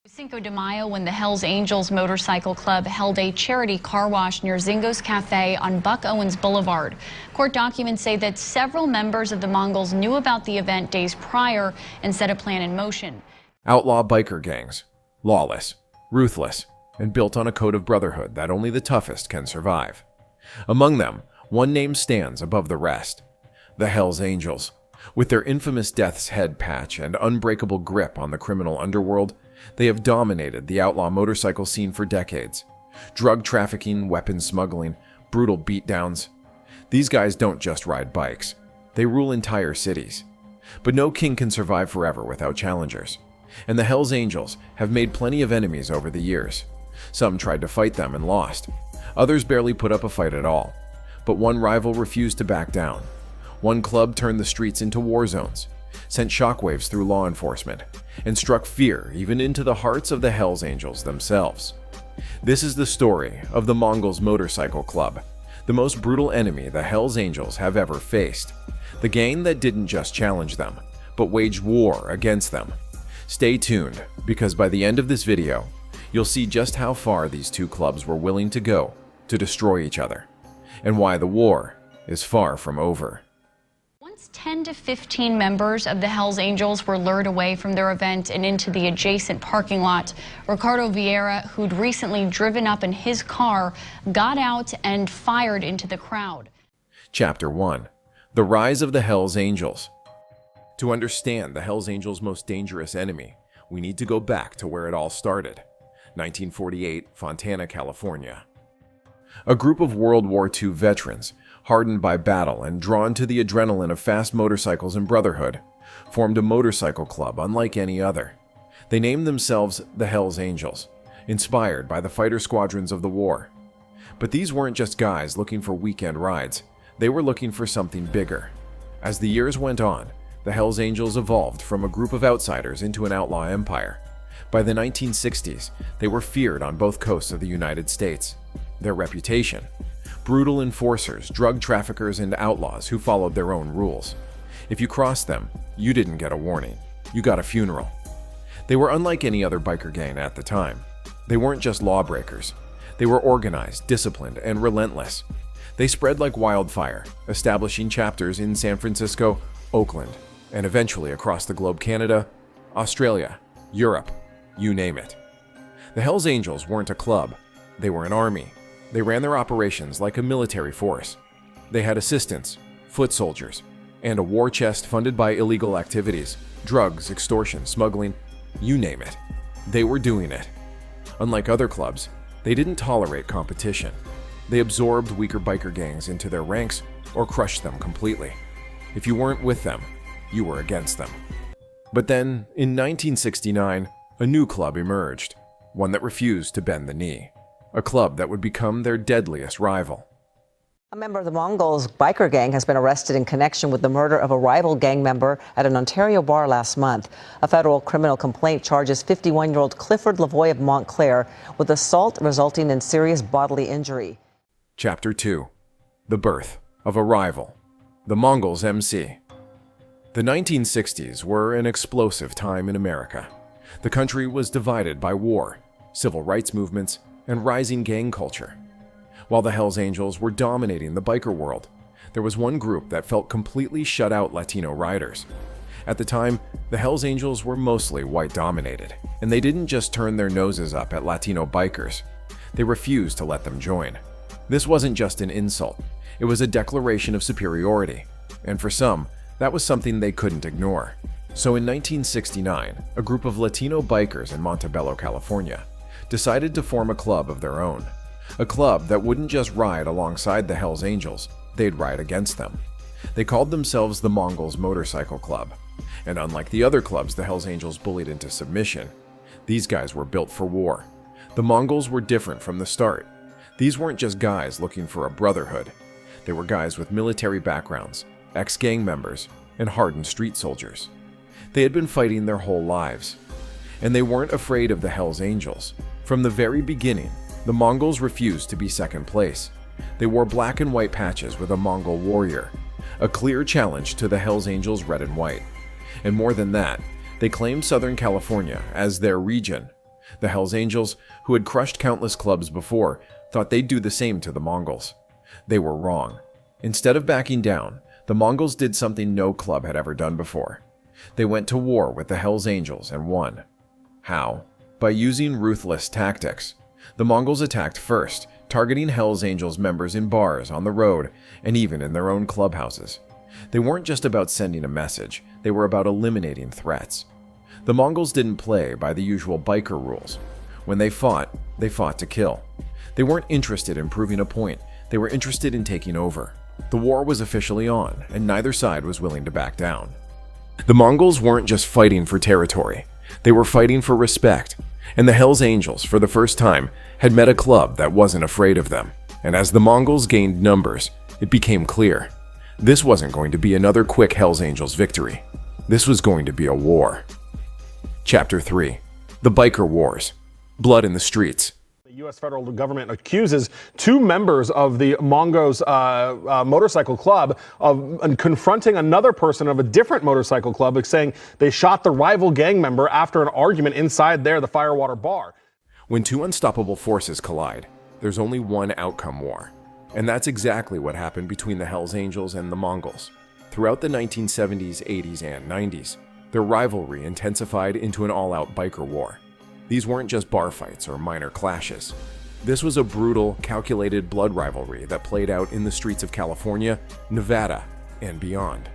Cinco de Mayo, when the Hells Angels Motorcycle Club held a charity car wash near Zingo's Cafe on Buck Owens Boulevard. Court documents say that several members of the Mongols knew about the event days prior and set a plan in motion. Outlaw biker gangs, lawless, ruthless, and built on a code of brotherhood that only the toughest can survive. Among them, one name stands above the rest: the Hells Angels. With their infamous Death's Head patch and unbreakable grip on the criminal underworld, they have dominated the outlaw motorcycle scene for decades. Drug trafficking, weapons smuggling, brutal beatdowns. These guys don't just ride bikes. They rule entire cities. But no king can survive forever without challengers. And the Hells Angels have made plenty of enemies over the years. Some tried to fight them and lost. Others barely put up a fight at all. But one rival refused to back down. One club turned the streets into war zones, sent shockwaves through law enforcement, and struck fear even into the hearts of the Hells Angels themselves. This is the story of the Mongols Motorcycle Club, the most brutal enemy the Hells Angels have ever faced. The gang that didn't just challenge them, but waged war against them. Stay tuned, because by the end of this video, you'll see just how far these two clubs were willing to go to destroy each other, and why the war is far from over. 10 to 15 members of the Hells Angels were lured away from their event and into the adjacent parking lot. Ricardo Vieira, who'd recently driven up in his car, got out and fired into the crowd. Chapter 1. The Rise of the Hells Angels. To understand the Hells Angels' most dangerous enemy, we need to go back to where it all started. 1948, Fontana, California. A group of World War II veterans, hardened by battle and drawn to the adrenaline of fast motorcycles and brotherhood, formed a motorcycle club unlike any other. They named themselves the Hells Angels, inspired by the fighter squadrons of the war. But these weren't just guys looking for weekend rides. They were looking for something bigger. As the years went on, the Hells Angels evolved from a group of outsiders into an outlaw empire. By the 1960s, they were feared on both coasts of the United States. Their reputation: brutal enforcers, drug traffickers, and outlaws who followed their own rules. If you crossed them, you didn't get a warning. You got a funeral. They were unlike any other biker gang at the time. They weren't just lawbreakers. They were organized, disciplined, and relentless. They spread like wildfire, establishing chapters in San Francisco, Oakland, and eventually across the globe: Canada, Australia, Europe, you name it. The Hells Angels weren't a club. They were an army. They ran their operations like a military force. They had assistants, foot soldiers, and a war chest funded by illegal activities: drugs, extortion, smuggling, you name it. They were doing it. Unlike other clubs, they didn't tolerate competition. They absorbed weaker biker gangs into their ranks or crushed them completely. If you weren't with them, you were against them. But then, in 1969, a new club emerged, one that refused to bend the knee. A club that would become their deadliest rival. A member of the Mongols biker gang has been arrested in connection with the murder of a rival gang member at an Ontario bar last month. A federal criminal complaint charges 51-year-old Clifford Lavoie of Montclair with assault resulting in serious bodily injury. Chapter 2. The Birth of a Rival. The Mongols MC. The 1960s were an explosive time in America. The country was divided by war, civil rights movements, and rising gang culture. While the Hells Angels were dominating the biker world, there was one group that felt completely shut out: Latino riders. At the time, the Hells Angels were mostly white-dominated, and they didn't just turn their noses up at Latino bikers. They refused to let them join. This wasn't just an insult. It was a declaration of superiority, and for some, that was something they couldn't ignore. So in 1969, a group of Latino bikers in Montebello, California, decided to form a club of their own. A club that wouldn't just ride alongside the Hells Angels, they'd ride against them. They called themselves the Mongols Motorcycle Club. And unlike the other clubs the Hells Angels bullied into submission, these guys were built for war. The Mongols were different from the start. These weren't just guys looking for a brotherhood. They were guys with military backgrounds, ex-gang members, and hardened street soldiers. They had been fighting their whole lives. And they weren't afraid of the Hells Angels. From the very beginning, the Mongols refused to be second place. They wore black and white patches with a Mongol warrior, a clear challenge to the Hells Angels' red and white. And more than that, they claimed Southern California as their region, The Hells Angels, who had crushed countless clubs before, thought they'd do the same to the Mongols. They were wrong. Instead of backing down, the Mongols did something no club had ever done before. They went to war with the Hells Angels and won. How? By using ruthless tactics. The Mongols attacked first, targeting Hells Angels members in bars, on the road, and even in their own clubhouses. They weren't just about sending a message, they were about eliminating threats. The Mongols didn't play by the usual biker rules. When they fought to kill. They weren't interested in proving a point, they were interested in taking over. The war was officially on, and neither side was willing to back down. The Mongols weren't just fighting for territory, they were fighting for respect. And the Hells Angels, for the first time, had met a club that wasn't afraid of them. And as the Mongols gained numbers, it became clear. This wasn't going to be another quick Hells Angels victory. This was going to be a war. Chapter 3. The Biker Wars. Blood in the Streets. The U.S. federal government accuses two members of the Mongols Motorcycle Club of confronting another person of a different motorcycle club, saying they shot the rival gang member after an argument inside the Firewater bar. When two unstoppable forces collide, there's only one outcome: war. And that's exactly what happened between the Hells Angels and the Mongols. Throughout the 1970s, 80s, and 90s, their rivalry intensified into an all-out biker war. These weren't just bar fights or minor clashes. This was a brutal, calculated blood rivalry that played out in the streets of California, Nevada, and beyond.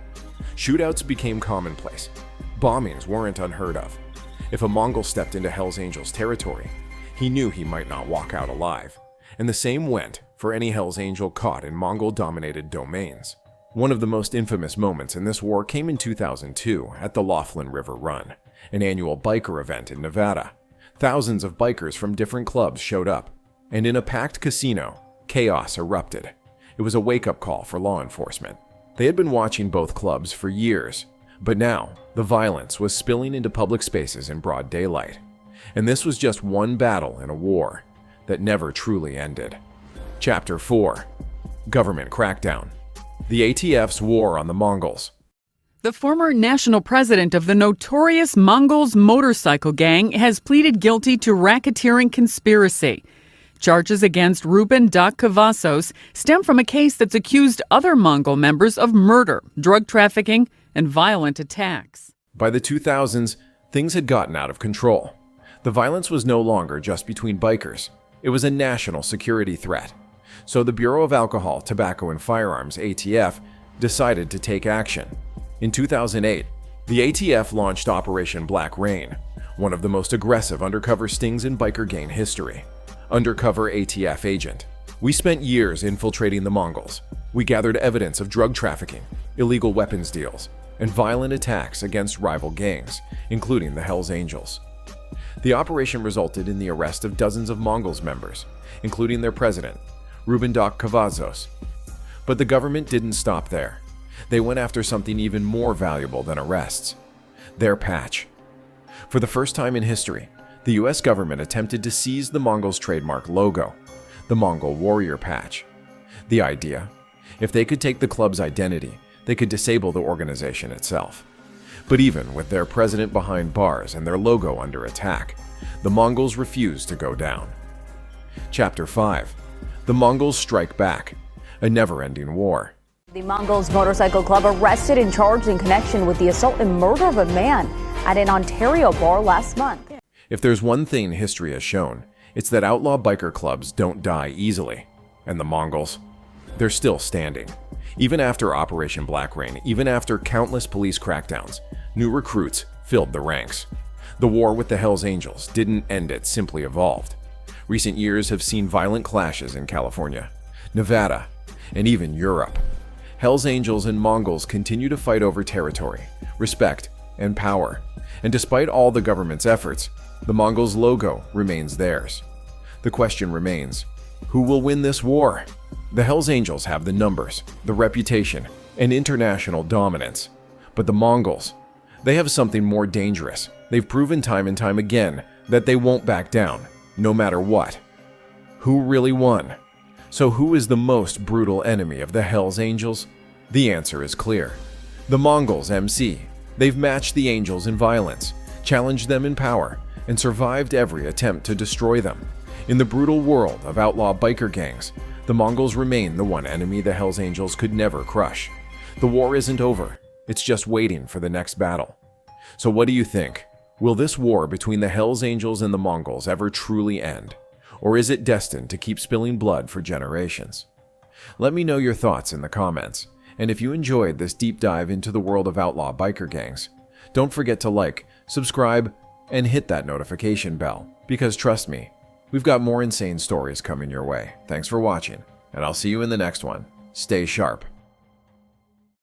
Shootouts became commonplace. Bombings weren't unheard of. If a Mongol stepped into Hells Angels territory, he knew he might not walk out alive. And the same went for any Hells Angel caught in Mongol-dominated domains. One of the most infamous moments in this war came in 2002 at the Laughlin River Run, an annual biker event in Nevada. Thousands of bikers from different clubs showed up, and in a packed casino, chaos erupted. It was a wake-up call for law enforcement. They had been watching both clubs for years, but now the violence was spilling into public spaces in broad daylight. And this was just one battle in a war that never truly ended. Chapter 4. Government Crackdown. The ATF's War on the Mongols. The former national president of the notorious Mongols Motorcycle Gang has pleaded guilty to racketeering conspiracy. Charges against Ruben Kavazos stem from a case that's accused other Mongol members of murder, drug trafficking, and violent attacks. By the 2000s, things had gotten out of control. The violence was no longer just between bikers. It was a national security threat. So the Bureau of Alcohol, Tobacco, and Firearms, ATF, decided to take action. In 2008, the ATF launched Operation Black Rain, one of the most aggressive undercover stings in biker gang history. Undercover ATF agent. We spent years infiltrating the Mongols. We gathered evidence of drug trafficking, illegal weapons deals, and violent attacks against rival gangs, including the Hells Angels. The operation resulted in the arrest of dozens of Mongols members, including their president, Ruben Kavazos. But the government didn't stop there. They went after something even more valuable than arrests: their patch. For the first time in history, the US government attempted to seize the Mongols' trademark logo, the Mongol warrior patch. The idea: if they could take the club's identity, they could disable the organization itself. But even with their president behind bars and their logo under attack, the Mongols refused to go down. Chapter 5. The Mongols Strike Back. A never-ending war. The Mongols Motorcycle Club arrested and charged in connection with the assault and murder of a man at an Ontario bar last month. If there's one thing history has shown, it's that outlaw biker clubs don't die easily. And the Mongols, they're still standing. Even after Operation Black Rain, even after countless police crackdowns, new recruits filled the ranks. The war with the Hells Angels didn't end, it simply evolved. Recent years have seen violent clashes in California, Nevada, and even Europe. Hells Angels and Mongols continue to fight over territory, respect, and power. And despite all the government's efforts, the Mongols' logo remains theirs. The question remains, who will win this war? The Hells Angels have the numbers, the reputation, and international dominance. But the Mongols, they have something more dangerous. They've proven time and time again that they won't back down, no matter what. Who really won? So who is the most brutal enemy of the Hells Angels? The answer is clear. The Mongols MC. They've matched the Angels in violence, challenged them in power, and survived every attempt to destroy them. In the brutal world of outlaw biker gangs, the Mongols remain the one enemy the Hells Angels could never crush. The war isn't over, it's just waiting for the next battle. So what do you think? Will this war between the Hells Angels and the Mongols ever truly end? Or is it destined to keep spilling blood for generations? Let me know your thoughts in the comments. And if you enjoyed this deep dive into the world of outlaw biker gangs, don't forget to like, subscribe, and hit that notification bell. Because trust me, we've got more insane stories coming your way. Thanks for watching, and I'll see you in the next one. Stay sharp.